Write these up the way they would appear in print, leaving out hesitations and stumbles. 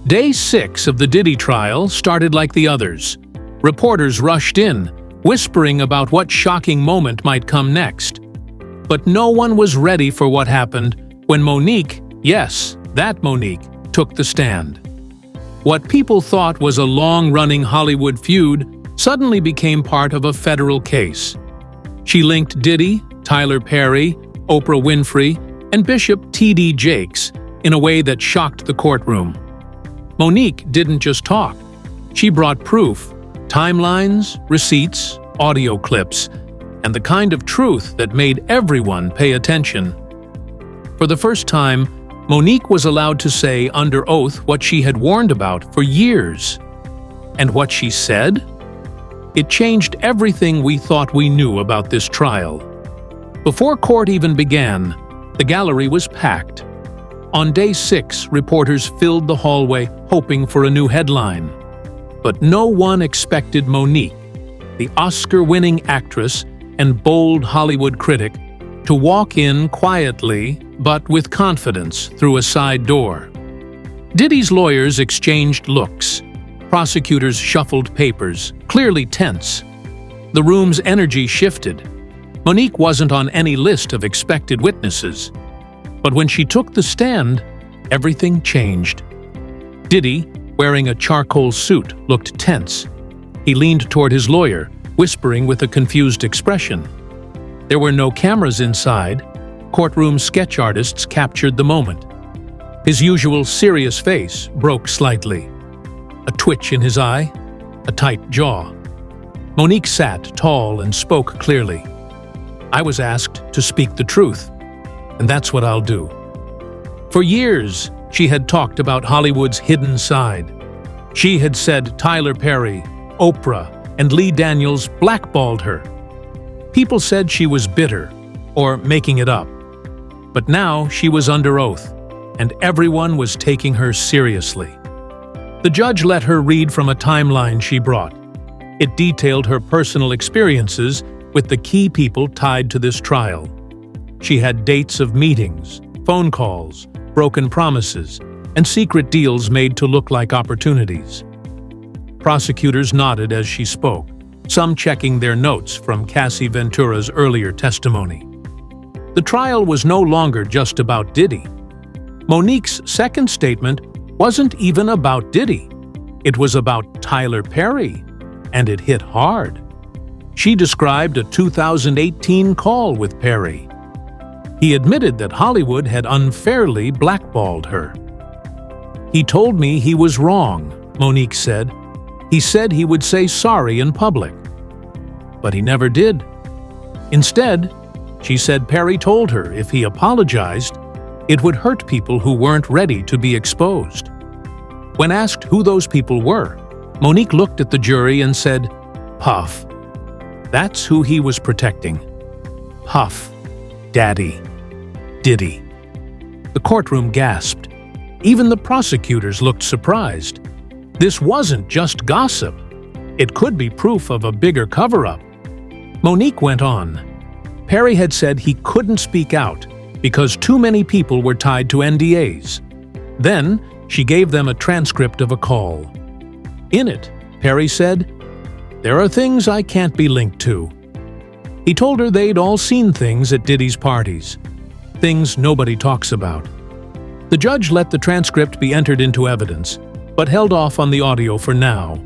Day 6 of the Diddy trial started like the others. Reporters rushed in, whispering about what shocking moment might come next. But no one was ready for what happened when Monique, yes, that Monique, took the stand. What people thought was a long-running Hollywood feud suddenly became part of a federal case. She linked Diddy, Tyler Perry, Oprah Winfrey, and Bishop T.D. Jakes in a way that shocked the courtroom. Monique didn't just talk. She brought proof, timelines, receipts, audio clips, and the kind of truth that made everyone pay attention. For the first time, Monique was allowed to say under oath what she had warned about for years. And what she said? It changed everything we thought we knew about this trial. Before court even began, the gallery was packed. On day 6, reporters filled the hallway hoping for a new headline. But no one expected Monique, the Oscar-winning actress and bold Hollywood critic, to walk in quietly but with confidence through a side door. Diddy's lawyers exchanged looks. Prosecutors shuffled papers, clearly tense. The room's energy shifted. Monique wasn't on any list of expected witnesses. But when she took the stand, everything changed. Diddy, wearing a charcoal suit, looked tense. He leaned toward his lawyer, whispering with a confused expression. There were no cameras inside. Courtroom sketch artists captured the moment. His usual serious face broke slightly. A twitch in his eye, a tight jaw. Monique sat tall and spoke clearly. "I was asked to speak the truth, and that's what I'll do." For years, she had talked about Hollywood's hidden side. She had said Tyler Perry, Oprah, and Lee Daniels blackballed her. People said she was bitter, or making it up. But now she was under oath, and everyone was taking her seriously. The judge let her read from a timeline she brought. It detailed her personal experiences with the key people tied to this trial. She had dates of meetings, phone calls, broken promises, and secret deals made to look like opportunities. Prosecutors nodded as she spoke, some checking their notes from Cassie Ventura's earlier testimony. The trial was no longer just about Diddy. Monique's second statement wasn't even about Diddy. It was about Tyler Perry, and it hit hard. She described a 2018 call with Perry. He admitted that Hollywood had unfairly blackballed her. "He told me he was wrong," Monique said. "He said he would say sorry in public." But he never did. Instead, she said Perry told her if he apologized, it would hurt people who weren't ready to be exposed. When asked who those people were, Monique looked at the jury and said, "Puff." That's who he was protecting. Puff, Daddy, Diddy. The courtroom gasped. Even the prosecutors looked surprised. This wasn't just gossip. It could be proof of a bigger cover-up. Monique went on. Perry had said he couldn't speak out because too many people were tied to NDAs. Then, she gave them a transcript of a call. In it, Perry said, "There are things I can't be linked to." He told her they'd all seen things at Diddy's parties. Things nobody talks about. The judge let the transcript be entered into evidence, but held off on the audio for now.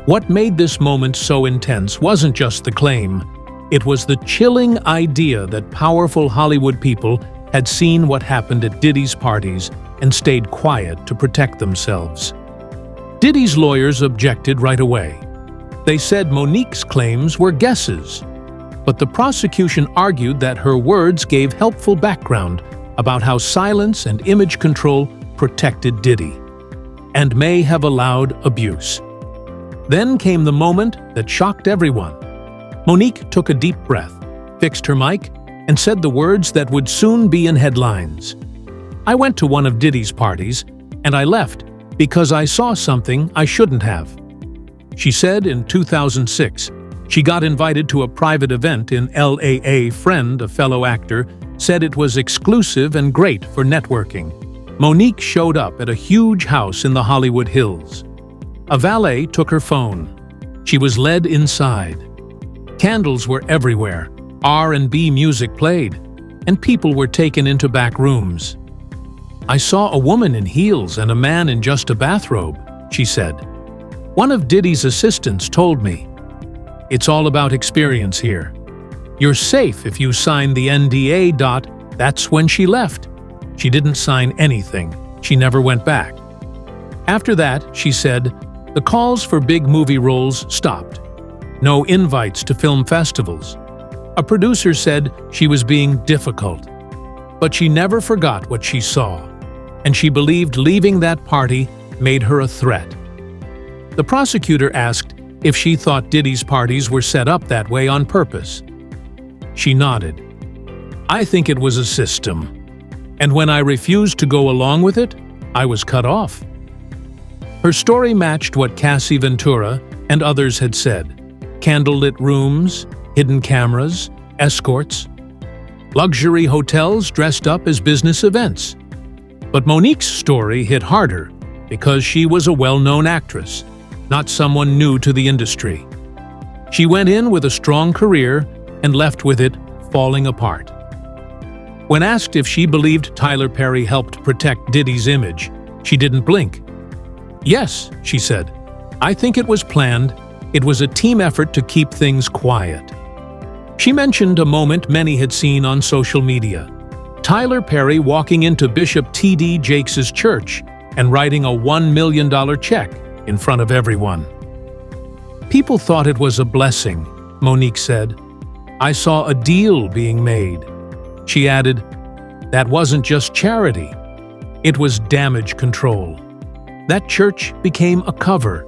What made this moment so intense wasn't just the claim. It was the chilling idea that powerful Hollywood people had seen what happened at Diddy's parties and stayed quiet to protect themselves. Diddy's lawyers objected right away. They said Monique's claims were guesses, but the prosecution argued that her words gave helpful background about how silence and image control protected Diddy, and may have allowed abuse. Then came the moment that shocked everyone. Monique took a deep breath, fixed her mic, and said the words that would soon be in headlines. "I went to one of Diddy's parties, and I left because I saw something I shouldn't have." She said in 2006, she got invited to a private event in LA. A friend, a fellow actor, said it was exclusive and great for networking. Monique showed up at a huge house in the Hollywood Hills. A valet took her phone. She was led inside. Candles were everywhere, R&B music played, and people were taken into back rooms. "I saw a woman in heels and a man in just a bathrobe," she said. "One of Diddy's assistants told me. It's all about experience here. You're safe if you sign the NDA. That's when she left. She didn't sign anything. She never went back. After that, she said, the calls for big movie roles stopped. No invites to film festivals. A producer said she was being difficult. But she never forgot what she saw, and she believed leaving that party made her a threat." The prosecutor asked if she thought Diddy's parties were set up that way on purpose. She nodded. "I think it was a system. And when I refused to go along with it, I was cut off." Her story matched what Cassie Ventura and others had said. Candlelit rooms, hidden cameras, escorts, luxury hotels dressed up as business events. But Monique's story hit harder because she was a well-known actress, not someone new to the industry. She went in with a strong career and left with it falling apart. When asked if she believed Tyler Perry helped protect Diddy's image, she didn't blink. "Yes," she said. "I think it was planned. It was a team effort to keep things quiet." She mentioned a moment many had seen on social media. Tyler Perry walking into Bishop T.D. Jakes' church and writing a $1 million check in front of everyone. "People thought it was a blessing," Monique said. "I saw a deal being made." She added, "That wasn't just charity. It was damage control. That church became a cover,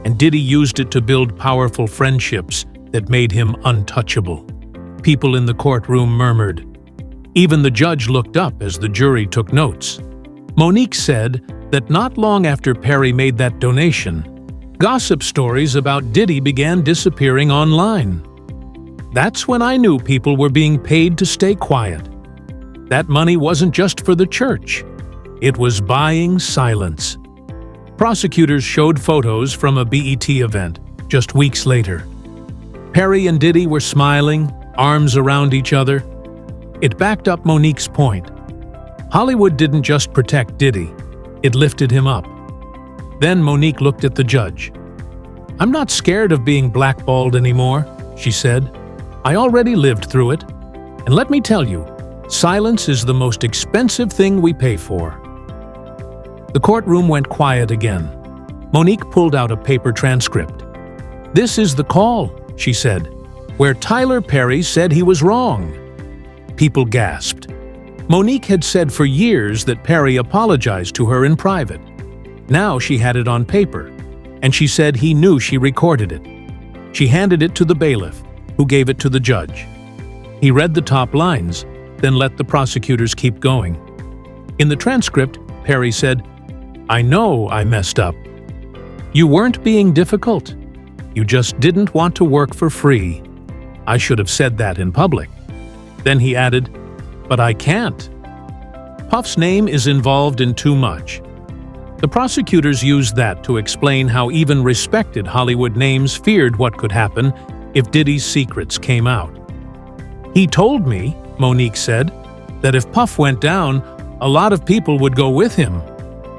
and Diddy used it to build powerful friendships that made him untouchable." People in the courtroom murmured. Even the judge looked up as the jury took notes. Monique said that not long after Perry made that donation, gossip stories about Diddy began disappearing online. "That's when I knew people were being paid to stay quiet. That money wasn't just for the church. It was buying silence." Prosecutors showed photos from a BET event just weeks later. Perry and Diddy were smiling, arms around each other. It backed up Monique's point. Hollywood didn't just protect Diddy, it lifted him up. Then Monique looked at the judge. "I'm not scared of being blackballed anymore," she said. "I already lived through it. And let me tell you, silence is the most expensive thing we pay for." The courtroom went quiet again. Monique pulled out a paper transcript. "This is the call," she said, "where Tyler Perry said he was wrong." People gasped. Monique had said for years that Perry apologized to her in private. Now she had it on paper, and she said he knew she recorded it. She handed it to the bailiff, who gave it to the judge. He read the top lines, then let the prosecutors keep going. In the transcript, Perry said, "I know I messed up. You weren't being difficult. You just didn't want to work for free. I should have said that in public." Then he added, "But I can't." Puff's name is involved in too much. The prosecutors used that to explain how even respected Hollywood names feared what could happen if Diddy's secrets came out. "He told me," Monique said, "that if Puff went down, a lot of people would go with him.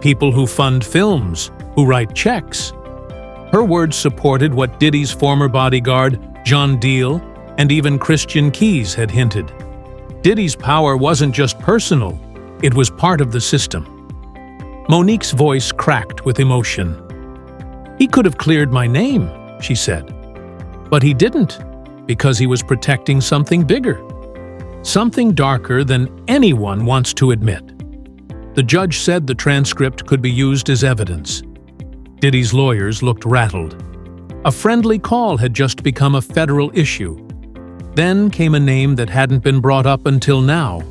People who fund films, who write checks." Her words supported what Diddy's former bodyguard, John Deal, and even Christian Keys had hinted. Diddy's power wasn't just personal, it was part of the system. Monique's voice cracked with emotion. "He could have cleared my name," she said. "But he didn't, because he was protecting something bigger. Something darker than anyone wants to admit." The judge said the transcript could be used as evidence. Diddy's lawyers looked rattled. A friendly call had just become a federal issue. Then came a name that hadn't been brought up until now: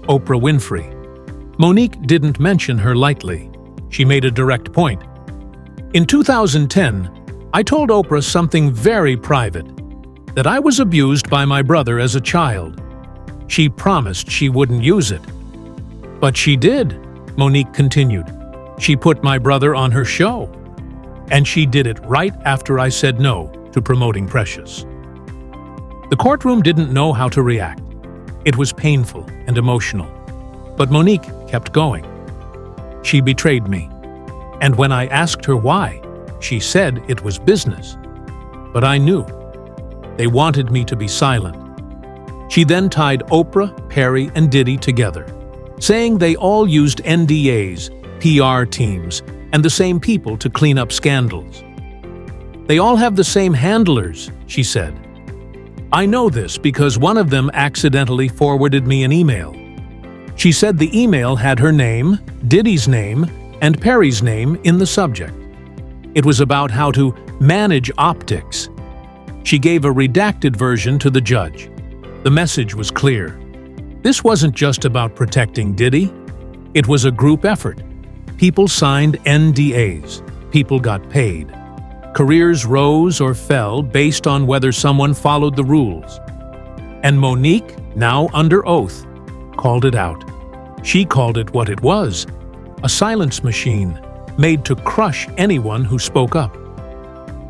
Oprah Winfrey. Monique didn't mention her lightly. She made a direct point. "In 2010, I told Oprah something very private, that I was abused by my brother as a child. She promised she wouldn't use it. But she did. Monique continued. She put my brother on her show. And she did it right after I said no to promoting Precious. The courtroom didn't know how to react. It was painful and emotional. But Monique kept going. She betrayed me. And when I asked her why, she said it was business. But I knew. They wanted me to be silent. She then tied Oprah, Perry, and Diddy together, saying they all used NDAs, PR teams, and the same people to clean up scandals. They all have the same handlers, she said. I know this because one of them accidentally forwarded me an email. She said the email had her name, Diddy's name, and Perry's name in the subject. It was about how to manage optics. She gave a redacted version to the judge. The message was clear. This wasn't just about protecting Diddy. It was a group effort. People signed NDAs. People got paid. Careers rose or fell based on whether someone followed the rules. And Monique, now under oath, called it out. She called it what it was, a silence machine made to crush anyone who spoke up.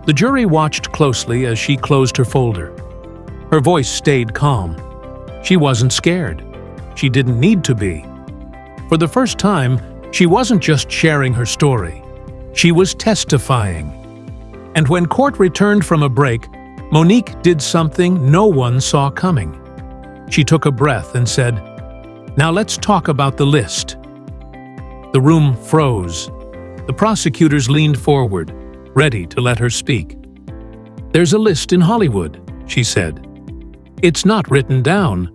The jury watched closely as she closed her folder. Her voice stayed calm. She wasn't scared. She didn't need to be. For the first time, she wasn't just sharing her story. She was testifying. And when court returned from a break, Monique did something no one saw coming. She took a breath and said, "Now let's talk about the list." The room froze. The prosecutors leaned forward, ready to let her speak. "There's a list in Hollywood," she said. "It's not written down,